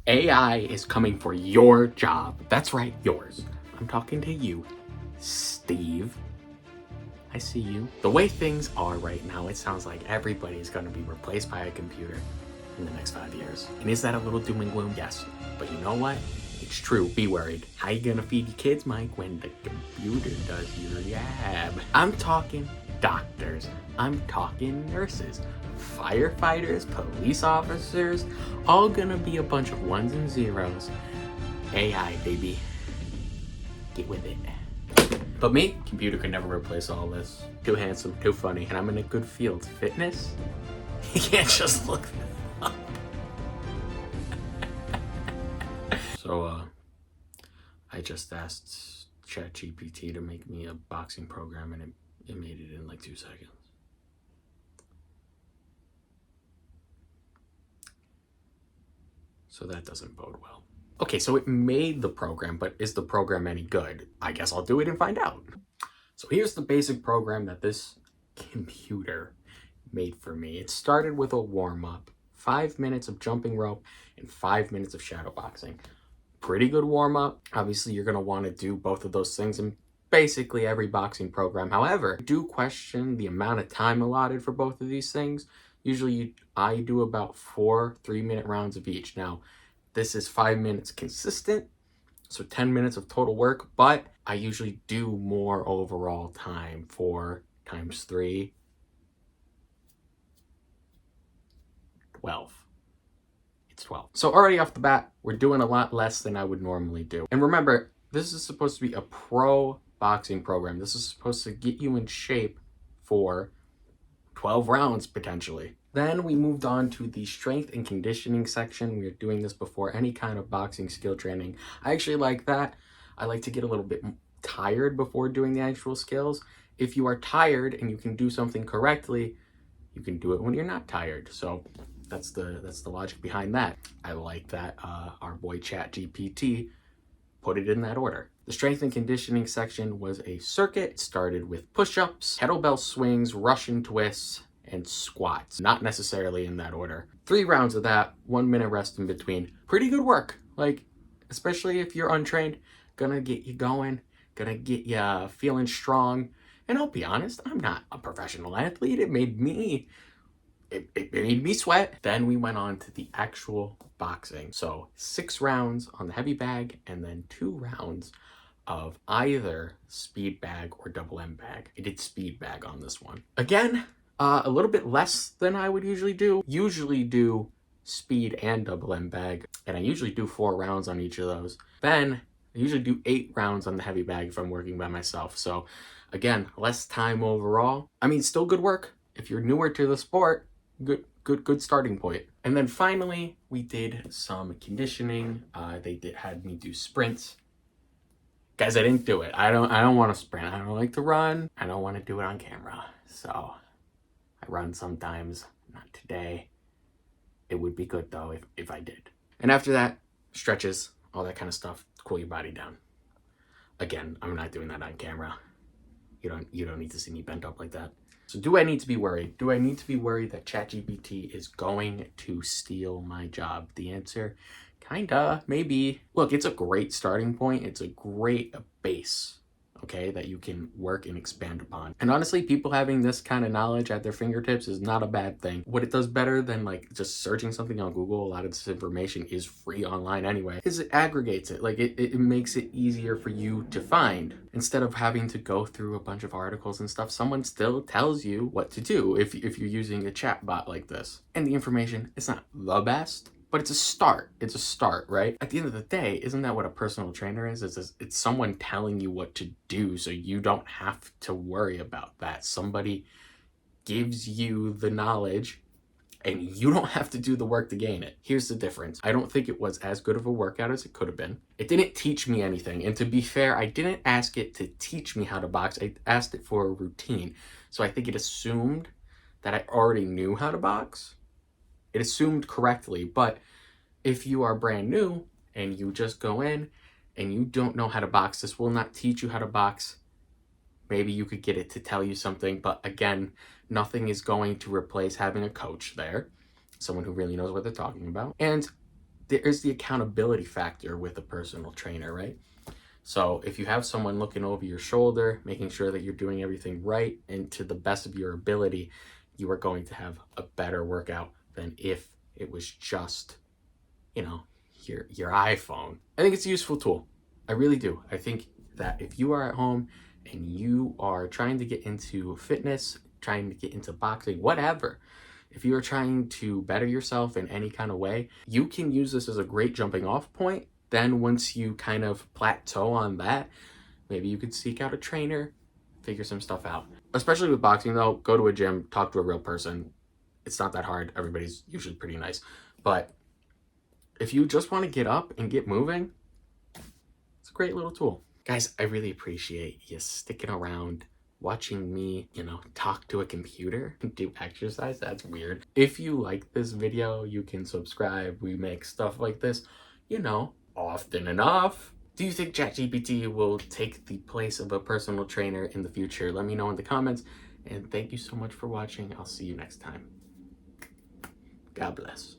AI is coming for your job. That's right, yours. I'm talking to you, Steve. I see you. The way things are right now, it sounds like everybody's gonna be replaced by a computer in the next 5 years. And is that a little doom and gloom? Yes. But you know what? It's true. Be worried. How you gonna feed your kids, Mike, when the computer does your job? I'm talking doctors. I'm talking nurses, firefighters, police officers, all gonna be a bunch of ones and zeros. AI, baby. Get with it. But me, computer could never replace all this. Too handsome, too funny, and I'm in a good field. Fitness? You can't just look that up. So, I just asked ChatGPT to make me a boxing program, and it made it in like 2 seconds. So that doesn't bode well. Okay, so it made the program, but is the program any good? I guess I'll do it and find out. So here's the basic program that this computer made for me. It started with a warm-up, 5 minutes of jumping rope, and 5 minutes of shadowboxing. Pretty good warm-up. Obviously, you're going to want to do both of those things in basically every boxing program. However, I do question the amount of time allotted for both of these things. Usually, I do about 4 3-minute rounds of each. Now, this is 5 minutes consistent, so 10 minutes of total work, but I usually do more overall time. 4 times 3, 12. It's 12. So already off the bat, we're doing a lot less than I would normally do. And remember, this is supposed to be a pro boxing program. This is supposed to get you in shape for 12 rounds potentially. Then we moved on to the strength and conditioning section. We are doing this before any kind of boxing skill training. I actually like that. I like to get a little bit tired before doing the actual skills. If you are tired and you can do something correctly, you can do it when you're not tired. So that's the logic behind that. I like that our boy ChatGPT put it in that order. The strength and conditioning section was a circuit. It started with push-ups, kettlebell swings, Russian twists, and squats. Not necessarily in that order. 3 rounds of that, 1 minute rest in between. Pretty good work. Like, especially if you're untrained, gonna get you going, gonna get you feeling strong. And I'll be honest, I'm not a professional athlete. It made me sweat. Then we went on to the actual boxing. So 6 rounds on the heavy bag and then 2 rounds of either speed bag or double M bag. I did speed bag on this one. Again, a little bit less than I would usually do. Usually do speed and double M bag, and I usually do 4 rounds on each of those. Then I usually do 8 rounds on the heavy bag if I'm working by myself. So again, less time overall. I mean, still good work. If you're newer to the sport, good starting point. And then finally, we did some conditioning. They had me do sprints. Guys, I didn't do it. I don't want to sprint. I don't like to run. I don't want to do it on camera. So I run sometimes, not today. It would be good though if I did. And after that, stretches, all that kind of stuff, cool your body down. Again, I'm not doing that on camera. You don't need to see me bent up like that. So do I need to be worried? Do I need to be worried that ChatGPT is going to steal my job? The answer, kinda, maybe. Look, it's a great starting point. It's a great base, okay, that you can work and expand upon. And honestly, people having this kind of knowledge at their fingertips is not a bad thing. What it does better than like just searching something on Google, a lot of this information is free online anyway, is it aggregates it. Like it makes it easier for you to find. Instead of having to go through a bunch of articles and stuff, someone still tells you what to do if you're using a chat bot like this. And the information is not the best, but it's a start. It's a start, right? At the end of the day, isn't that what a personal trainer is? It's someone telling you what to do so you don't have to worry about that. Somebody gives you the knowledge and you don't have to do the work to gain it. Here's the difference. I don't think it was as good of a workout as it could have been. It didn't teach me anything. And to be fair, I didn't ask it to teach me how to box. I asked it for a routine. So I think it assumed that I already knew how to box. It assumed correctly, but if you are brand new and you just go in and you don't know how to box, this will not teach you how to box. Maybe you could get it to tell you something, but again, nothing is going to replace having a coach there, someone who really knows what they're talking about. And there's the accountability factor with a personal trainer, right? So if you have someone looking over your shoulder, making sure that you're doing everything right and to the best of your ability, you are going to have a better workout than if it was just, you know, your iPhone. I think it's a useful tool. I really do. I think that if you are at home and you are trying to get into fitness, trying to get into boxing, whatever, if you are trying to better yourself in any kind of way, you can use this as a great jumping off point. Then once you kind of plateau on that, maybe you could seek out a trainer, figure some stuff out. Especially with boxing though, go to a gym, talk to a real person. It's not that hard. Everybody's usually pretty nice. But if you just want to get up and get moving, it's a great little tool. Guys, I really appreciate you sticking around, watching me, talk to a computer and do exercise. That's weird. If you like this video, you can subscribe. We make stuff like this, often enough. Do you think ChatGPT will take the place of a personal trainer in the future? Let me know in the comments. And thank you so much for watching. I'll see you next time. God bless.